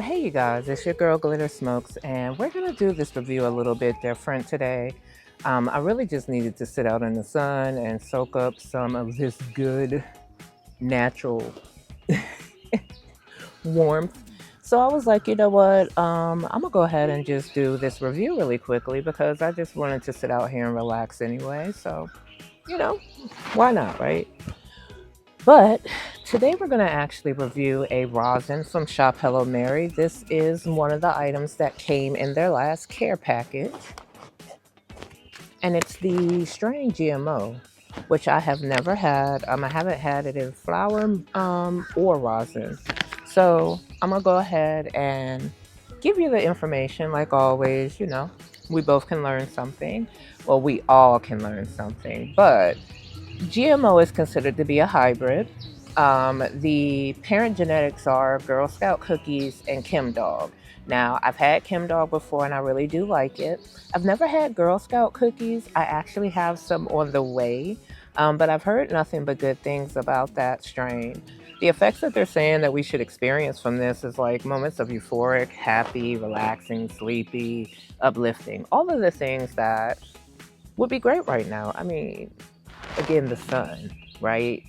Hey you guys, it's your girl GlitterSmokes, and we're gonna do this review a little bit different today. I really just needed to sit out in the sun and soak up some of this good natural warmth. So I was like, you know what? I'm gonna go ahead and just do this review really quickly because I just wanted to sit out here and relax anyway. So, you know, why not, right? But today we're going to actually review a rosin from Shop Hello Mary. This is one of the items that came in their last care package. And it's the strain GMO, which I have never had. I haven't had it in flower or rosin. So I'm going to go ahead and give you the information like always. We both can learn something. Well, we all can learn something. But GMO is considered to be a hybrid. The parent genetics are Girl Scout cookies and Kim Dog. Now, I've had Kim Dog before and I really do like it. I've never had Girl Scout cookies. I actually have some on the way, but I've heard nothing but good things about that strain. The effects that they're saying that we should experience from this is like moments of euphoric, happy, relaxing, sleepy, uplifting, all of the things that would be great right now. I mean, again, the sun, right?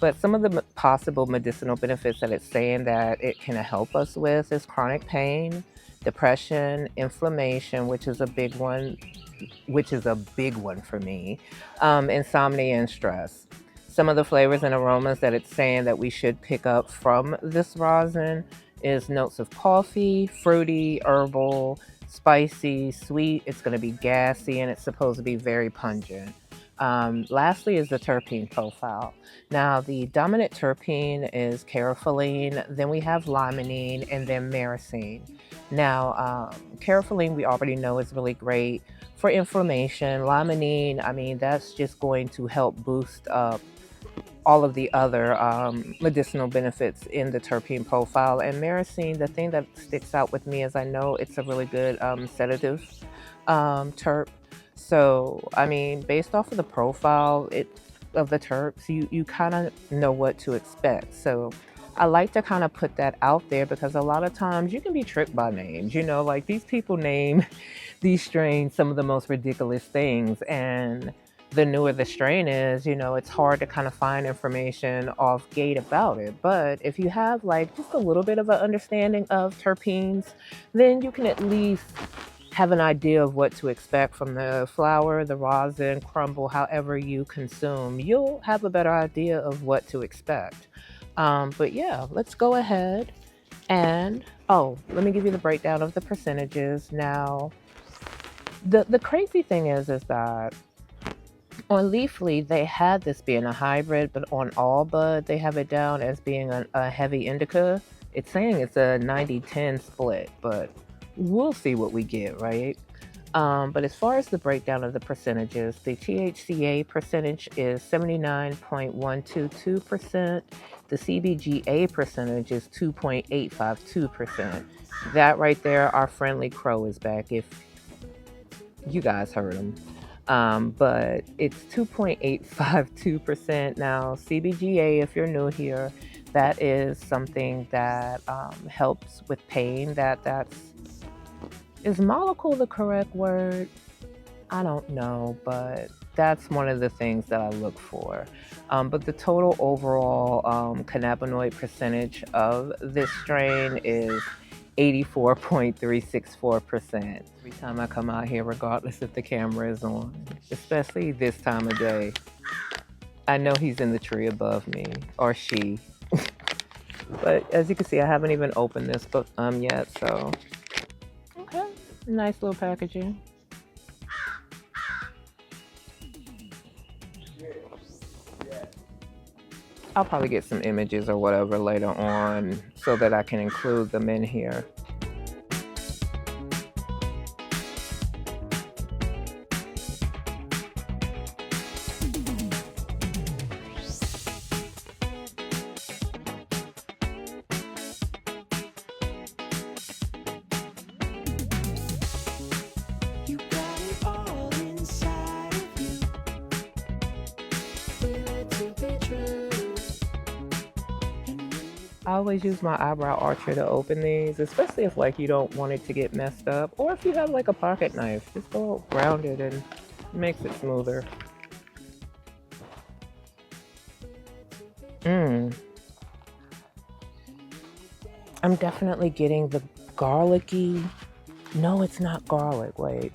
But some of the possible medicinal benefits that it's saying that it can help us with is chronic pain, depression, inflammation, which is a big one for me, insomnia and stress. Some of the flavors and aromas that it's saying that we should pick up from this rosin is notes of coffee, fruity, herbal, spicy, sweet. It's going to be gassy and it's supposed to be very pungent. Lastly is the terpene profile. Now, the dominant terpene is carafilene, then we have limonene, and then myrcene. Now, carafilene we already know is really great for inflammation. Limonene, I mean, that's just going to help boost up all of the other medicinal benefits in the terpene profile. And myrcene, the thing that sticks out with me is I know it's a really good sedative terp. So, I mean, based off of the profile of the terps, you kind of know what to expect. So I like to kind of put that out there because a lot of times you can be tricked by names. Like these people name these strains some of the most ridiculous things. And the newer the strain is, it's hard to kind of find information off gate about it. But if you have like just a little bit of an understanding of terpenes, then you can at least have an idea of what to expect from the flower, the rosin, crumble, however you consume. You'll have a better idea of what to expect. But yeah, let's go ahead and, oh, let me give you the breakdown of the percentages. Now, the crazy thing is that on Leafly, they had this being a hybrid, but on All Bud, they have it down as being a heavy indica. It's saying it's a 90-10 split, but we'll see what we get, right? But as far as the breakdown of the percentages, the THCA percentage is 79.122%. The CBGA percentage is 2.852%. That right there, our friendly crow is back, if you guys heard him. But it's 2.852%. Now, CBGA, if you're new here, that is something that helps with pain. Is molecule the correct word? I don't know, but that's one of the things that I look for. But the total overall cannabinoid percentage of this strain is 84.364%. Every time I come out here, regardless if the camera is on, especially this time of day, I know he's in the tree above me, or she. But as you can see, I haven't even opened this book yet, so okay, nice little packaging. I'll probably get some images or whatever later on so that I can include them in here. You got it all inside of you. Feel it to be true. And when you I always use my eyebrow archer to open these, especially if like you don't want it to get messed up, or if you have like a pocket knife, just go around it and it makes it smoother. Mmm. I'm definitely getting the garlicky. No, it's not garlic. Wait.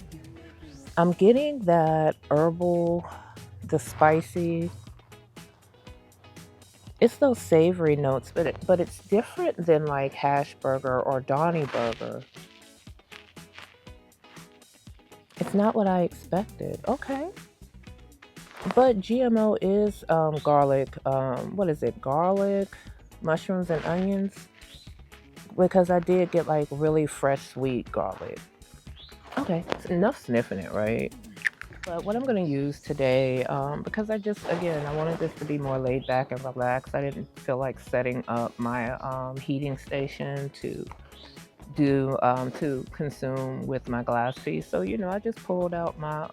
I'm getting that herbal, the spicy. It's those savory notes, but it's different than like hash burger or Donny burger. It's not what I expected. Okay. But GMO is garlic. What is it? Garlic, mushrooms, and onions. Because I did get like really fresh, sweet garlic. Okay, it's enough sniffing it, right? But what I'm going to use today, because I just, again, I wanted this to be more laid back and relaxed. I didn't feel like setting up my heating station to consume with my glass piece. So, I just pulled out my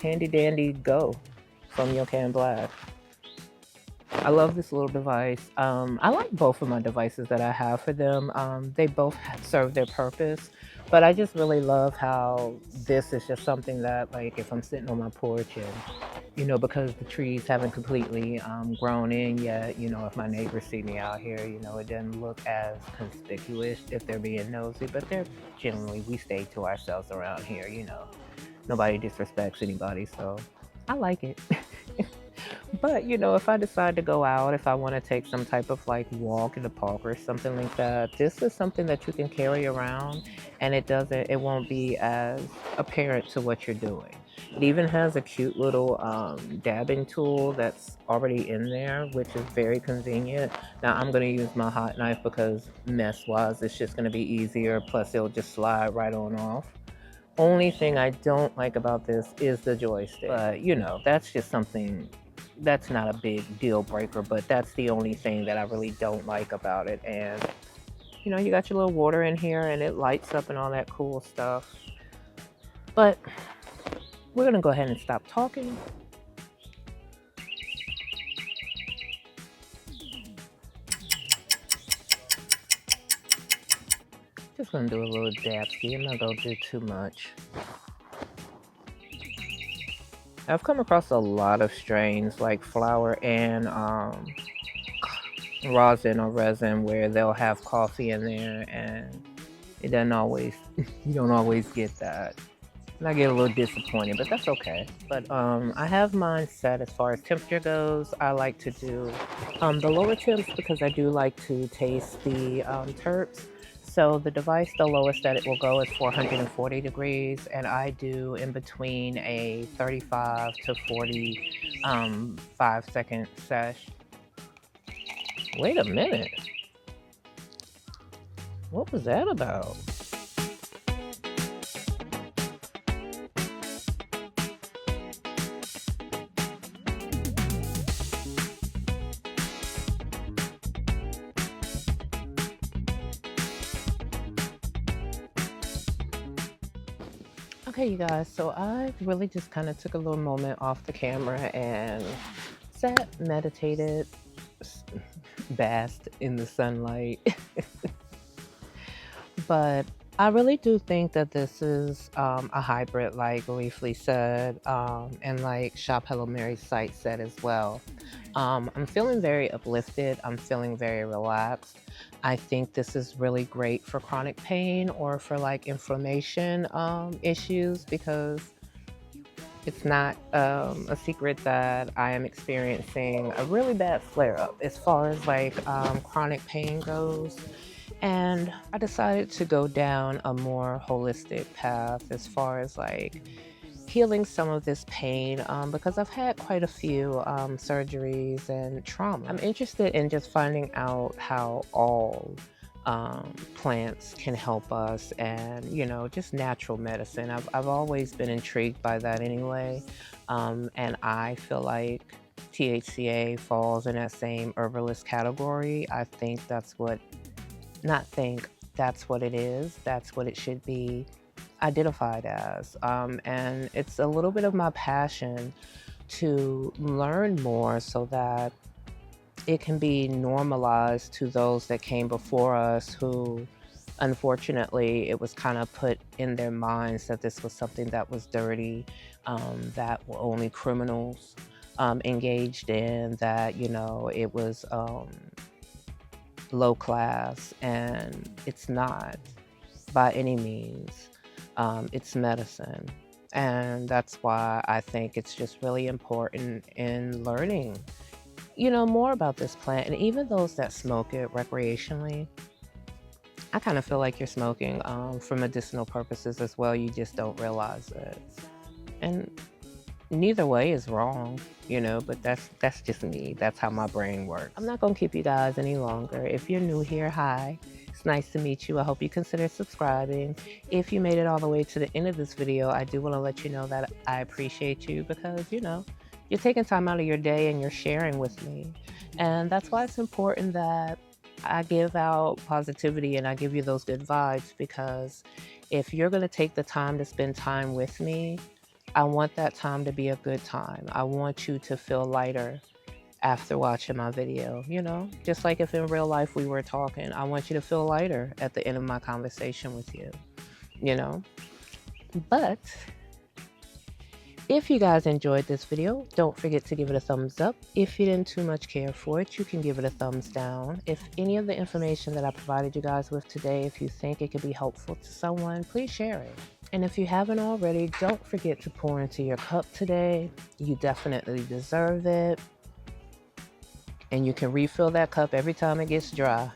handy dandy Go from Youcan Blk. I love this little device. I like both of my devices that I have for them. They both serve their purpose, but I just really love how this is just something that, like, if I'm sitting on my porch and, because the trees haven't completely grown in yet, if my neighbors see me out here, it doesn't look as conspicuous if they're being nosy, but they're generally, we stay to ourselves around here, Nobody disrespects anybody, so I like it. But, if I decide to go out, if I want to take some type of like walk in the park or something like that, this is something that you can carry around and it won't be as apparent to what you're doing. It even has a cute little dabbing tool that's already in there, which is very convenient. Now I'm going to use my hot knife because mess wise, it's just going to be easier. Plus it'll just slide right on off. Only thing I don't like about this is the joystick. But, that's just something that's not a big deal breaker, but that's the only thing that I really don't like about it. And, you got your little water in here and it lights up and all that cool stuff. But we're going to go ahead and stop talking. Just going to do a little dabski. I'm not going to do too much. I've come across a lot of strains like flower and rosin or resin where they'll have coffee in there, and it doesn't always, you don't always get that. And I get a little disappointed, but that's okay. But I have mine set as far as temperature goes. I like to do the lower temps because I do like to taste the terps. So the device, the lowest that it will go is 440 degrees, and I do in between a 35 to 40 5-second sesh. Wait a minute. What was that about? Okay, you guys, so I really just kind of took a little moment off the camera and sat, meditated, basked in the sunlight. But I really do think that this is a hybrid, like Leafly said, and like Shop Hello Mary's site said as well. I'm feeling very uplifted. I'm feeling very relaxed. I think this is really great for chronic pain or for like inflammation issues because it's not a secret that I am experiencing a really bad flare up as far as like chronic pain goes. And I decided to go down a more holistic path as far as like healing some of this pain because I've had quite a few surgeries and trauma. I'm interested in just finding out how all plants can help us and, just natural medicine. I've always been intrigued by that anyway. And I feel like THCA falls in that same herbalist category. I think that's what not think, that's what it is. That's what it should be identified as. And it's a little bit of my passion to learn more so that it can be normalized to those that came before us who, unfortunately, it was kind of put in their minds that this was something that was dirty, that were only criminals engaged in, that, it was low class, and it's not by any means. It's medicine. And that's why I think it's just really important in learning, more about this plant. And even those that smoke it recreationally, I kind of feel like you're smoking for medicinal purposes as well. You just don't realize it. And neither way is wrong, but that's just me. That's how my brain works. I'm not gonna keep you guys any longer. If you're new here, hi. It's nice to meet you. I hope you consider subscribing. If you made it all the way to the end of this video, I do want to let you know that I appreciate you because, you're taking time out of your day and you're sharing with me. And that's why it's important that I give out positivity and I give you those good vibes, because if you're going to take the time to spend time with me, I want that time to be a good time. I want you to feel lighter after watching my video, just like if in real life we were talking. I want you to feel lighter at the end of my conversation with you, you know? But if you guys enjoyed this video, don't forget to give it a thumbs up. If you didn't too much care for it, you can give it a thumbs down. If any of the information that I provided you guys with today, if you think it could be helpful to someone, please share it. And if you haven't already, don't forget to pour into your cup today. You definitely deserve it. And you can refill that cup every time it gets dry.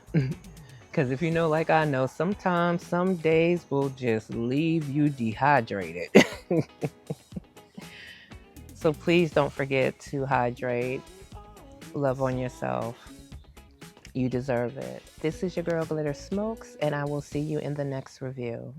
Because if you know, like I know, sometimes some days will just leave you dehydrated. So please don't forget to hydrate, love on yourself. You deserve it. This is your girl GlitterSmokes, and I will see you in the next review.